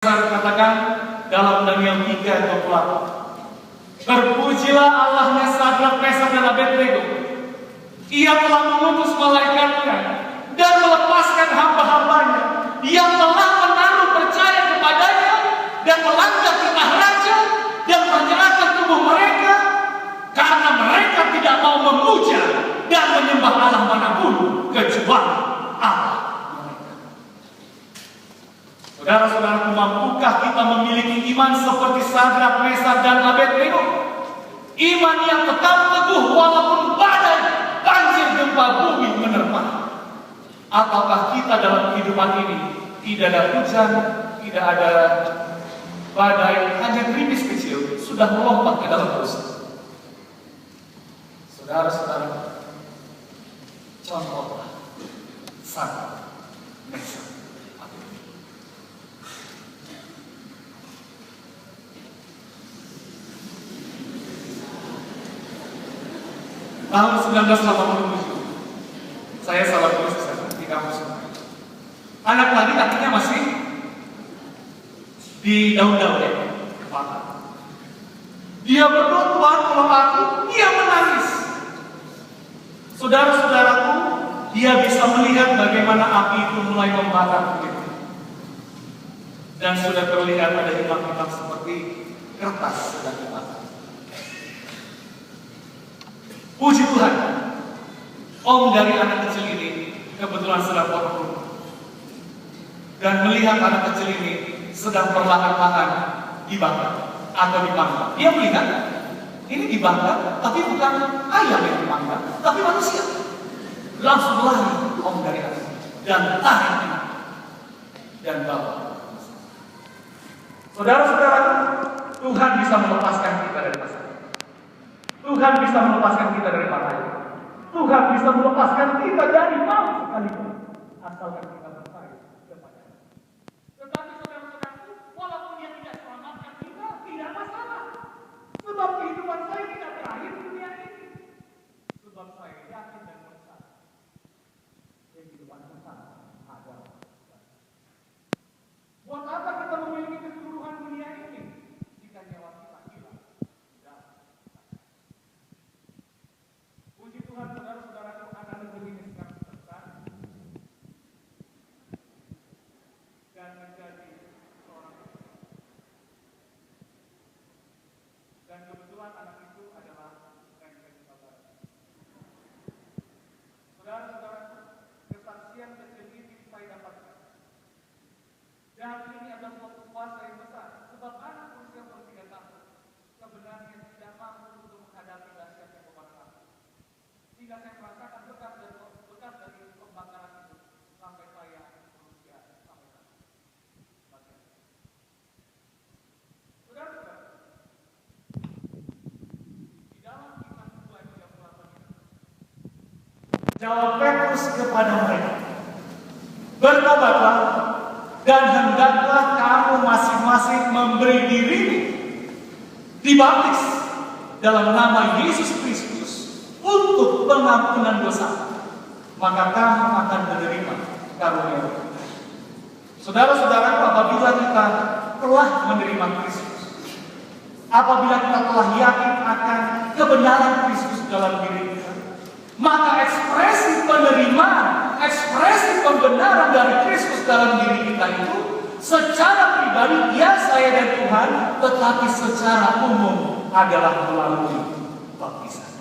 Katakan dalam Daniel 3:28, berpujilah Allahnya Sadrak, Mesak dan Abednego. Ia telah mengutus malaikatnya dan melepaskan hamba-hambanya yang telah menaruh percaya kepadanya dan melanggar titah raja dan menyerahkan tubuh mereka karena mereka tidak mau memuja dan menyembah Allah manapun kecuali Allah. Saudara-saudaraku, mampukah kita memiliki iman seperti Sadrak, Mesak dan Abednego? Iman yang tetap teguh walaupun badai, banjir, gempa bumi menerpa. Ataukah kita dalam kehidupan ini tidak ada hujan, tidak ada badai, hanya gerimis kecil sudah melompat ke dalam dosa? Saudara-saudara, contohlah Sadrak, Mesak. Tahun 1987, saya salah tulis di kampus. Anak tadi kakinya masih di daun-daun kepala. Dia berdoa, Tuhan tolong aku. Dia menangis. Saudara-saudaraku, dia bisa melihat bagaimana api itu mulai membakar begitu. Dan sudah terlihat ada hitam-hitam seperti kertas sedang dibakar. Puji Tuhan, om dari anak kecil ini kebetulan sedang berguru dan melihat anak kecil ini sedang perlahan-lahan dibakar atau dipanggang. Dia melihat ini dibakar, tapi bukan ayam yang dipanggang, tapi manusia. Langsung lari om dari anak dan tarik dan bawa. Saudara-saudara, Tuhan bisa melepaskan kita dari masalah. Tuhan bisa melepaskan kita dari bahaya. Tuhan bisa melepaskan kita dari maut sekalipun, asalkan kita percaya kepada-Nya. Tetapi saudara-saudaraku, walaupun Dia tidak selamatkan kita, tidak masalah. Sebab kehidupan saya tidak berakhir di dunia ini. Sebab saya yakin dan percaya kehidupan kita adalah. Buat apa kita memiliki keseluruhan dunia ini jika nyawa kita hilang? Puji Tuhan, saudara-saudaraku, anak negeri ini sekarang besar dan menjadi seorang istri. Dan kebetulan anak itu adalah Rengken Sabar. Saudara-saudaraku, kesaksian kecil ini saya dapatkan. Dan ini adalah suatu kuasa yang besar, sebab anak berusia 3 tahun sebenarnya tidak mampu untuk menghadapi dahsyatnya kebakaran. Sehingga saya merasakan bekas dari pembakaran itu sampai saya berusia sampai sekarang. Saudara-saudara, di dalam Iman 2:38 jawab Petrus kepada mereka, bertobatlah dan hendaklah kamu masing-masing memberi diri dibaptis dalam nama Yesus Kristus untuk pengampunan dosa, maka kamu akan menerima karunia. Saudara-saudara, apabila kita telah menerima Kristus, apabila kita telah yakin akan kebenaran Kristus dalam diri kita, maka ekspresi penerimaan, ekspresi pembenaran dari Kristus dalam diri kita itu secara pribadi, ya saya dan Tuhan, tetapi secara umum adalah melalui baptisan.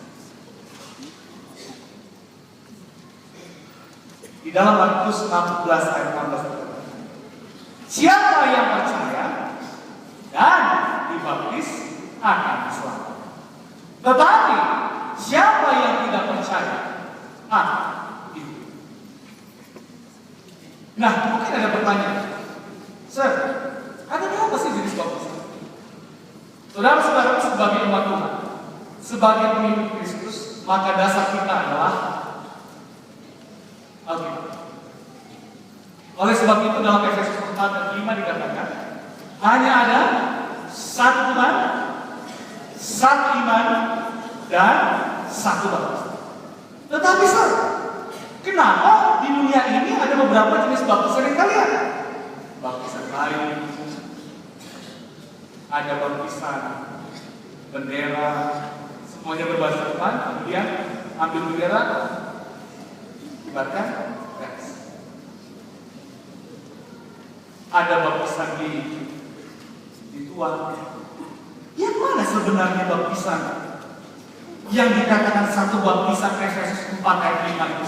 Di dalam Markus 16 ayat 16, siapa yang percaya dan dibaptis akan selamat. Tetapi siapa yang tidak percaya akan hidup. Nah, mungkin ada pertanyaan, Sir, ada berapa sih jenis baptisan? Saudara-saudara, sebagai umat Tuhan, sebagai pengikut Kristus, maka dasar kita adalah Alkitab. Oleh sebab itu dalam Efesus 4 dan 5 dikatakan hanya ada satu Tuhan, satu iman, dan satu baptisan. Tetapi Sir, kenapa di dunia ini ada beberapa jenis baptisan yang kalian? Baptisan air, ada baptisan, bendera, semuanya berbahasa depan, kemudian ambil bendera, kibarkan, gas. Ada baptisan di tuan. Yang mana sebenarnya baptisan yang dikatakan satu baptisan Efesus 4 ayat 5 itu?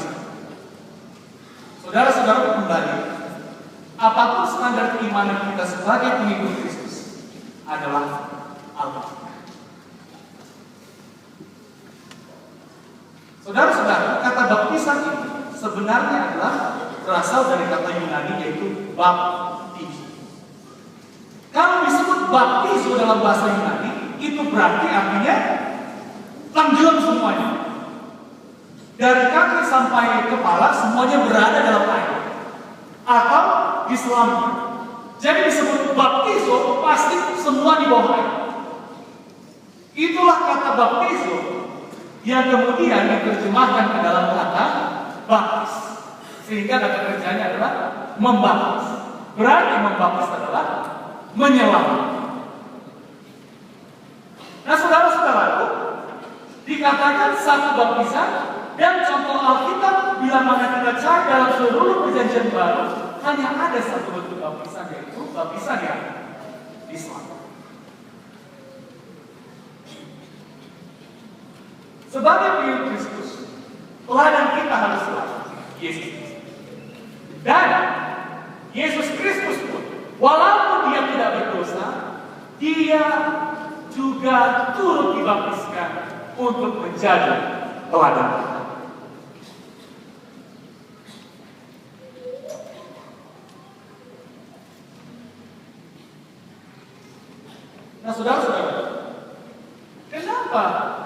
Saudara-saudara kembali, apapun standar keimanan kita sebagai pengikut Kristus adalah Alkitab. Saudara-saudara, kata baptisan ini sebenarnya adalah berasal dari kata Yunani yaitu baptizo. Kalau disebut baptizo dalam bahasa Yunani, itu berarti artinya tenggelam semuanya. Dari kaki sampai kepala semuanya berada dalam air atau diselamatkan. Jadi disebut baptizo pasti semua di bawah air. Itulah kata baptizo yang kemudian diterjemahkan ke dalam kata baptis, sehingga kata kerjanya adalah membaptis. Berarti membaptis adalah menyelamatkan. Nah, saudara-saudaraku, dikatakan satu baptisan, dan contoh Alkitab bila mana kita cari dalam seluruh perjanjian baru hanya ada satu bentuk baptisan, yaitu baptisan yang diselamatkan. Sebagai pengikut Kristus, teladan kita harus selamat Yesus Kristus. Dan Yesus Kristus pun, walaupun dia tidak berdosa, dia juga turut dibaptiskan untuk menjadi teladan kita. Nah, saudara-saudara, kenapa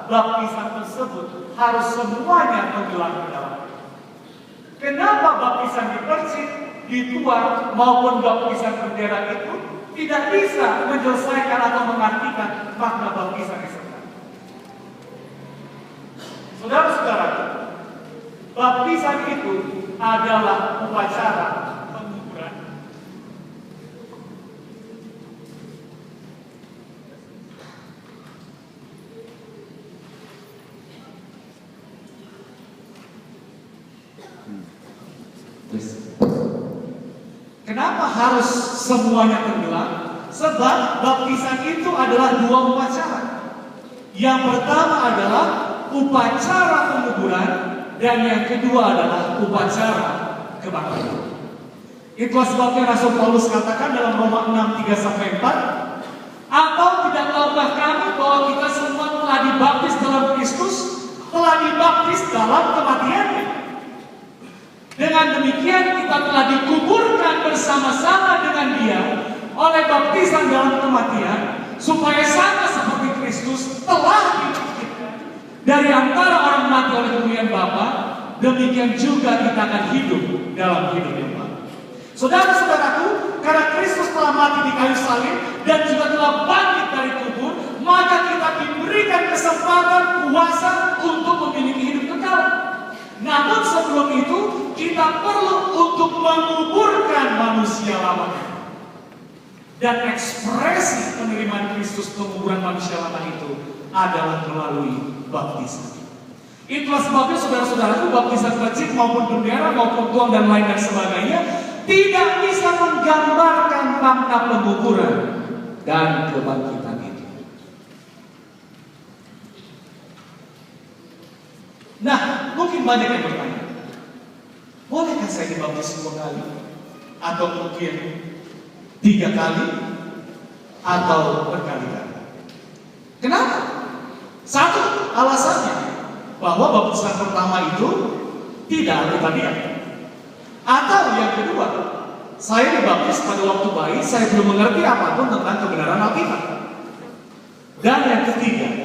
baptisan tersebut harus semuanya tenggelam ke dalam? Kenapa baptisan di percik, di tuan maupun baptisan bendera itu tidak bisa menyelesaikan atau mengartikan makna baptisan yang sebenarnya? Saudara-saudara, baptisan itu adalah upacara penguburan. Kenapa harus semuanya tenggelam? Sebab baptisan itu adalah dua upacara. Yang pertama adalah upacara penguburan, dan yang kedua adalah upacara kebangkitan. Itulah sebabnya Rasul Paulus katakan dalam Roma 6:3-4, atau tidak tahukah kami bahwa kita semua telah dibaptis dalam Kristus, telah dibaptis dalam kematiannya. Dengan demikian kita telah dikuburkan bersama-sama dengan dia oleh baptisan dalam kematian, supaya sama seperti Kristus telah dibangkitkan dari antara orang mati oleh kemuliaan Bapa, demikian juga kita akan hidup dalam hidup yang baru. Saudara-saudaraku, karena Kristus telah mati di kayu salib dan juga telah bangkit dari kubur, maka kita diberikan kesempatan kuasa untuk memiliki hidup kekal. Namun sebelum itu, kita perlu untuk menguburkan manusia lama. Dan ekspresi penerimaan Kristus penguburan manusia lama itu adalah melalui baptisan. Itulah sebabnya saudara-saudaraku, baptisan percik maupun bendera maupun tuang dan lain dan sebagainya tidak bisa menggambarkan makna penguburan dan kebangkitan itu. Nah, mungkin banyak yang bertanya, bolehkah saya dibaptis 2 kali? Atau mungkin 3 kali? Atau berkali-kali? Kenapa? Satu, alasannya bahwa baptisan pertama itu tidak ada hadiah. Atau yang kedua, saya dibaptis pada waktu bayi, saya belum mengerti apapun tentang kebenaran Alkitab. Dan yang ketiga,